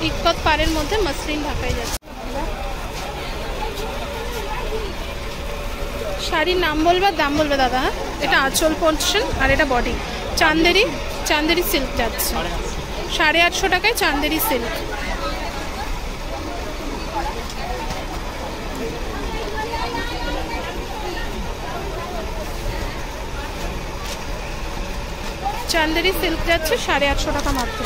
ইকত পাড়ের মধ্যে মসলিন ঢাকাই যাচ্ছে। শাড়ির নাম বলবে আর দাম বলবে দাদা। হ্যাঁ, এটা আঁচল পোর্শন আর এটা বডি। চান্দেরি সিল্ক যাচ্ছে 850 টাকায়। চান্দেরি সিল্ক যাচ্ছে 850 টাকা মাত্র।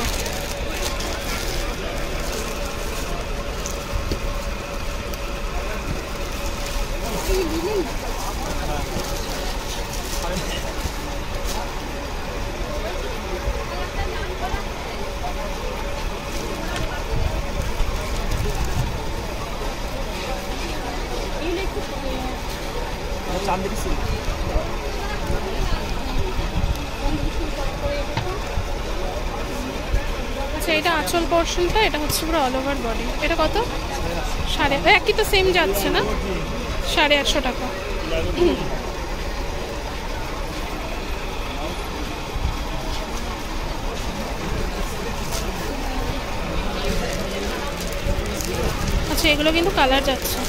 আচ্ছা, এটা আঁচল পোর্শনটা, এটা হচ্ছে পুরো অল ওভার বডি। এটা কত? একই তো সেম যাচ্ছে না? 850 টাকা। আচ্ছা, এগুলো কিন্তু কালার যাচ্ছে।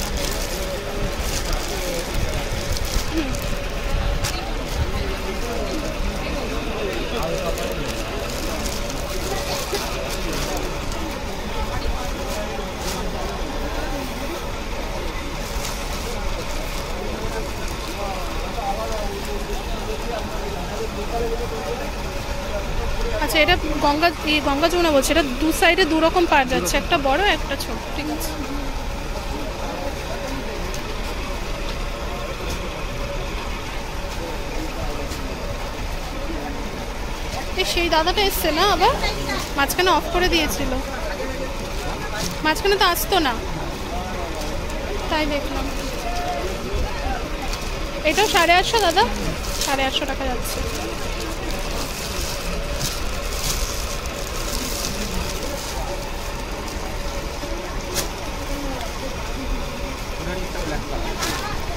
আচ্ছা, এটা গঙ্গা যমুনা বলছে। এটা দু সাইডে দু রকম পাড় যাচ্ছে, একটা বড় একটা ছোট। ঠিক আছে, সেই দাদাটা এসছে না আবার? মাঝখানে অফ করে দিয়েছিল, মাঝখানে তো আসতো না, তাই দেখলাম। এটাও 850 দাদা, 850 টাকা যাচ্ছে।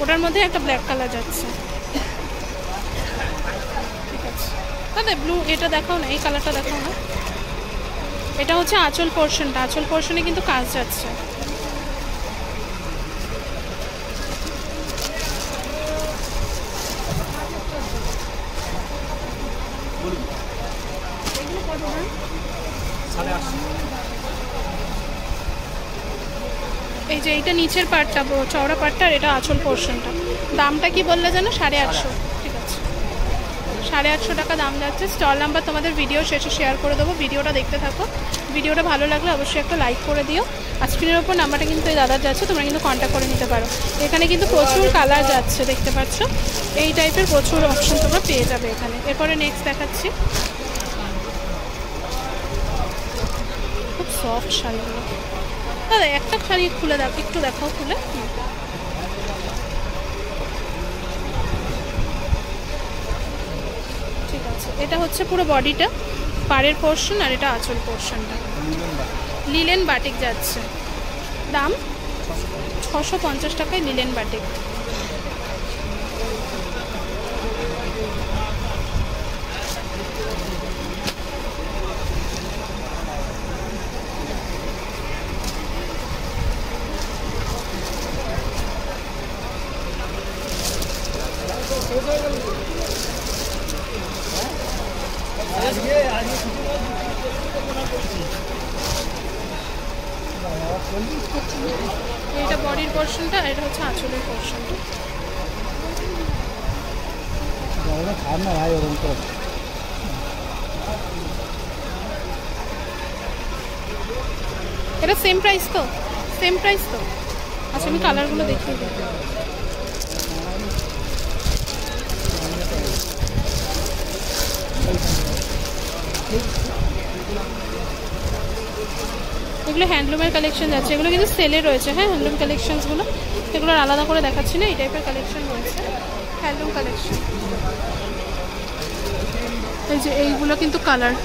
ওটার মধ্যে একটা ব্ল্যাক কালার যাচ্ছে। ঠিক আছে দাদা, ব্লু এটা দেখাও না, এই কালারটা দেখাও না। এটা হচ্ছে আঁচল পোর্শনটা, আঁচল পোর্শনে কিন্তু কাজ যাচ্ছে। এই যে এইটা নিচের পার্টটা, চওড়া পার্টটা, আর এটা আঁচল পোর্শনটা। দামটা কি বললে জানো? 850। ঠিক আছে, 850 টাকা দাম যাচ্ছে। স্টল নাম্বার তোমাদের ভিডিও শেষে শেয়ার করে দেবো, ভিডিওটা দেখতে থাকো। ভিডিওটা ভালো লাগলে অবশ্যই একটা লাইক করে দিও। আর স্ক্রিনের ওপর নাম্বারটা কিন্তু এই দাদার যাচ্ছে, তোমরা কিন্তু কন্ট্যাক্ট করে নিতে পারো। এখানে কিন্তু প্রচুর কালার যাচ্ছে, দেখতে পাচ্ছ। এই টাইপের প্রচুর অপশন তোমরা পেয়ে যাবে এখানে। এরপরে নেক্সট দেখাচ্ছি, খুব সফট শাড়িগুলো। দাদা একটা শাড়ি খুলে দাও, একটু দেখাও খুলে। ঠিক আছে, এটা হচ্ছে পুরো বডিটা, পাড়ের পোর্শন, আর এটা আঁচল পোর্শনটা। লিলেন বাটিক যাচ্ছে, দাম 650 টাকায় লিলেন বাটিক। এটা বডির পোর্শনটা, এটা হচ্ছে আঁচলের পোর্শনটা। এটা সেম প্রাইস তো? সেম প্রাইস তো? আচ্ছা, আমি কালারগুলো দেখিয়ে দিই। এগুলো হ্যান্ডলুমের কালেকশন যাচ্ছে, এগুলো কিন্তু সেলে রয়েছে। হ্যাঁ, হ্যান্ডলুম কালেকশনসগুলো, এগুলো আলাদা করে দেখাচ্ছি না, এই টাইপের কালেকশন রয়েছে হ্যান্ডলুম কালেকশন। এই যে এইগুলো কিন্তু কালার।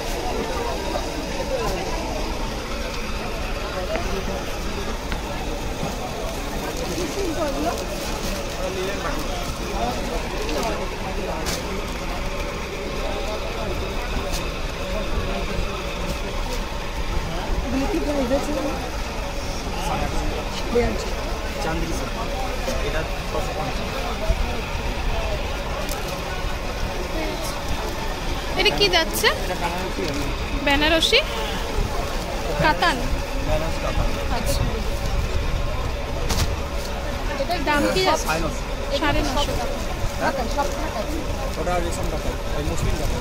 চান্দিনী সেট এটা 650। এটা কি যাচ্ছে? বেনারসি কাতান। আচ্ছা, এটার দাম কি আছে? 950 টাকা। ওটা রেশম টাকা, ওই মুসলিম টাকা।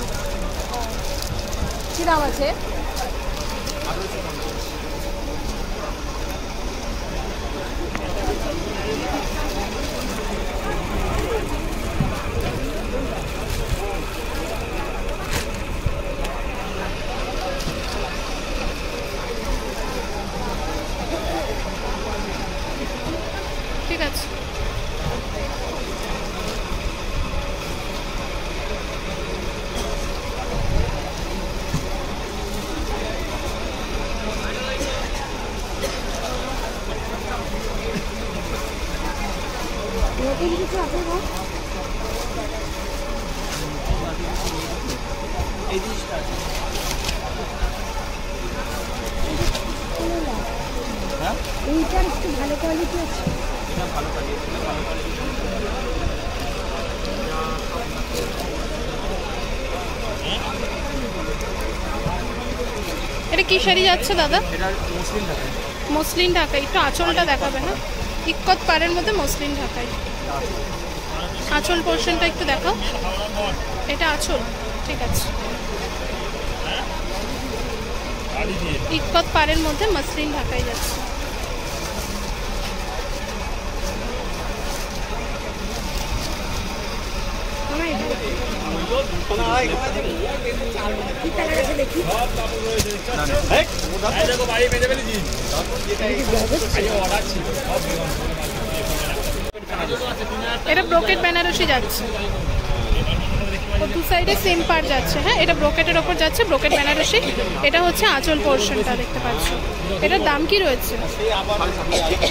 কি দাম আছে? ঠিক আছে। এই জিনিসটা আছে। হ্যাঁ, এইটা একটু ভালো কোয়ালিটি আছে। এটা ভালো কোয়ালিটি, ভালো কোয়ালিটি। এটা কি শাড়ি যাচ্ছে দাদা? এটা মুসলিম টাকা। মসলিন ঢাকাই। একটু আঁচলটা দেখাবে না? ইক্কত পাড়ের মধ্যে মসলিন ঢাকাই। আঁচল পোর্শনটা একটু দেখাও। এটা আঁচল, ঠিক আছে। ইক্কত পাড়ের মধ্যে মসলিন ঢাকাই যাচ্ছে। এটা ব্রোকেট বেনারসি যাচ্ছে, ও দু সাইডে সেম পার যাচ্ছে। হ্যাঁ, এটা ব্রোকেটের ওপর যাচ্ছে, ব্রোকেট বেনারসি। এটা হচ্ছে আঁচল পোর্শনটা, দেখতে পাচ্ছ। এটার দাম কি রয়েছে?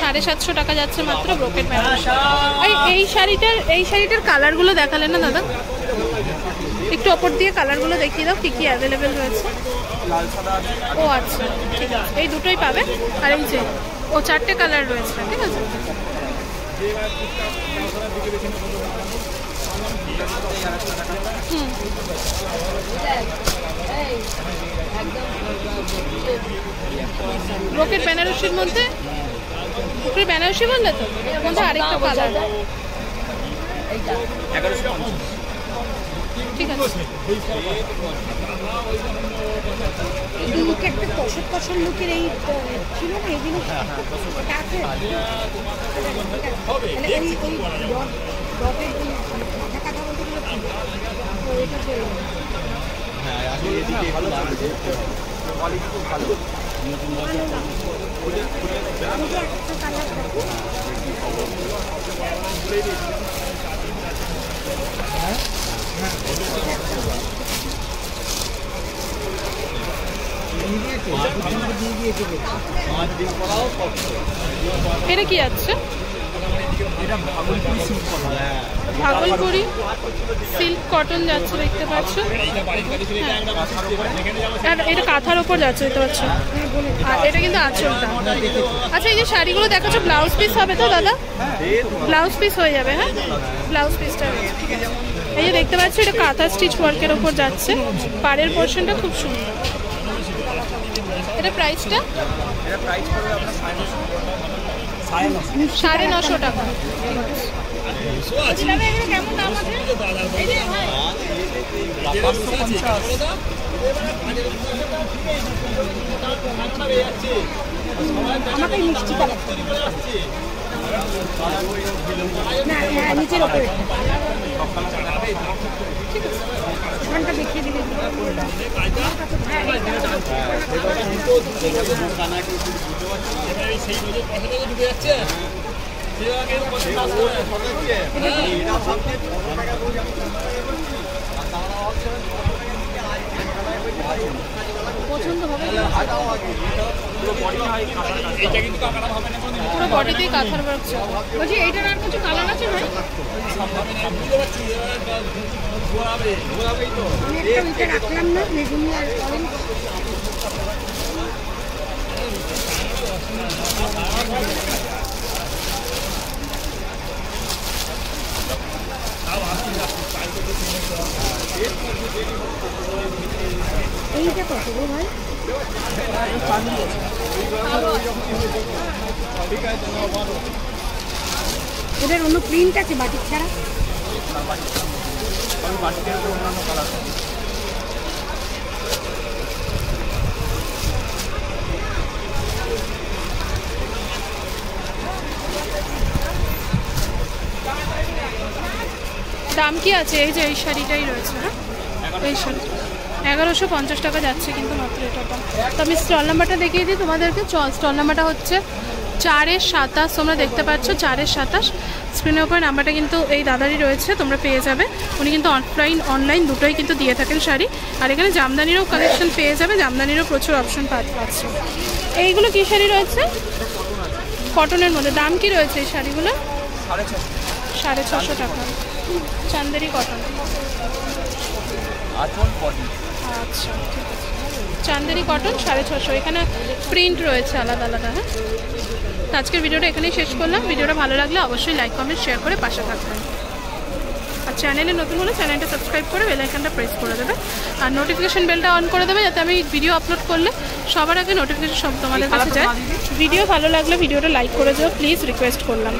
750 টাকা যাচ্ছে মাত্র, ব্রোকেট বেনারসি। এই শাড়িটার কালারগুলো দেখালেন না দাদা? একটু ওপর দিয়ে কালারগুলো দেখিয়ে দাও, কি কি অ্যাভেলেবেল রয়েছে। ও আচ্ছা, ঠিক আছে, এই দুটোই পাবে। আর এই যে ও 4টে কালার রয়েছে, ঠিক আছে। ব্রোকেট বেনারসির মধ্যে, ব্রোকেট বেনারসি বললে তো, এর মধ্যে আরেকটা কালার। 1150। ঠিক আছে। এইদিকে একটা কষক কষক লোকের এই ছিল না, এই জিনিস এটা আছে। তাহলে ওই ডটের কথা বলতে গেলে এটা চলে যাবে। হ্যাঁ, আসলে এদিকে ভালো লাগছে, কোয়ালিটি খুব ভালো। একটা কালার দেখো। এটা কি আছে? এটা Bhagalpuri silk cotton. Bhagalpuri silk cotton যাচ্ছে, দেখতে পাচ্ছ। আর এটা কাঁথার ওপর যাচ্ছে, দেখতে পাচ্ছ। আর এটা কিন্তু আঁচলটা। আচ্ছা, এই যে শাড়িগুলো দেখাচ্ছ, ব্লাউজ পিস হবে তো দাদা? ব্লাউজ পিস হয়ে যাবে। হ্যাঁ, ব্লাউজ পিসটা হয়েছে, ঠিক আছে। এই যে দেখতে পাচ্ছ, এটা কাঁথা স্টিচ ওয়ার্কের ওপর যাচ্ছে। পাড়ের পোর্শনটা খুব সুন্দর। এটা প্রাইসটা? এটা প্রাইস পড়বে আপনার 950 টাকা। কেমন দাম আছে? আমাকে মিষ্টি কালার না, নিচের ওপরে ঘন্টা দেখিয়ে দিলে পছন্দ হবে। পুরো বডিতেই কাঁথার ওয়ার্ক। বলছি এইটার আর কিছু কালার আছে ভাই? আমি একটা রাখলাম না, বেগুনি আর অরেঞ্জ। এদের অন্য প্রিন্ট আছে বাটিক ছাড়া? দাম কি আছে? এই যে এই শাড়িটাই রয়েছে, হ্যাঁ এই শাড়ি 1150 টাকা যাচ্ছে কিন্তু মাত্র এটা দাম। তো আমি স্টল নাম্বারটা দেখিয়ে দিই তোমাদেরকে। স্টল নাম্বারটা হচ্ছে 4-27, তোমরা দেখতে পাচ্ছ 4-27 স্ক্রিনের উপরে নাম্বারটা কিন্তু এই দাদারই রয়েছে, তোমরা পেয়ে যাবে। উনি কিন্তু অফলাইন অনলাইন দুটোই কিন্তু দিয়ে থাকেন শাড়ি। আর এখানে জামদানিরও কালেকশন পেয়ে যাবে, জামদানিরও প্রচুর অপশন পাচ্ছে। এইগুলো কী শাড়ি রয়েছে? কটনের মধ্যে। দাম কি রয়েছে এই শাড়িগুলো? 650 টাকা। চান্দেরি কটন। আচ্ছা ঠিক আছে, চান্দেরি কটন 650। এখানে প্রিন্ট রয়েছে আলাদা আলাদা। হ্যাঁ, তো আজকের ভিডিওটা এখানেই শেষ করলাম। ভিডিওটা ভালো লাগলে অবশ্যই লাইক কমেন্ট শেয়ার করে পাশে থাকবেন। আর চ্যানেলে নতুন হলে চ্যানেলটা সাবস্ক্রাইব করে বেল আইকনটা প্রেস করে দেবে, আর নোটিফিকেশন বেলটা অন করে দেবে, যাতে আমি ভিডিও আপলোড করলে সবার আগে নোটিফিকেশন সব তোমাদের কাছে যায়। ভিডিও ভালো লাগলে ভিডিওটা লাইক করে দিও প্লিজ, রিকোয়েস্ট করলাম।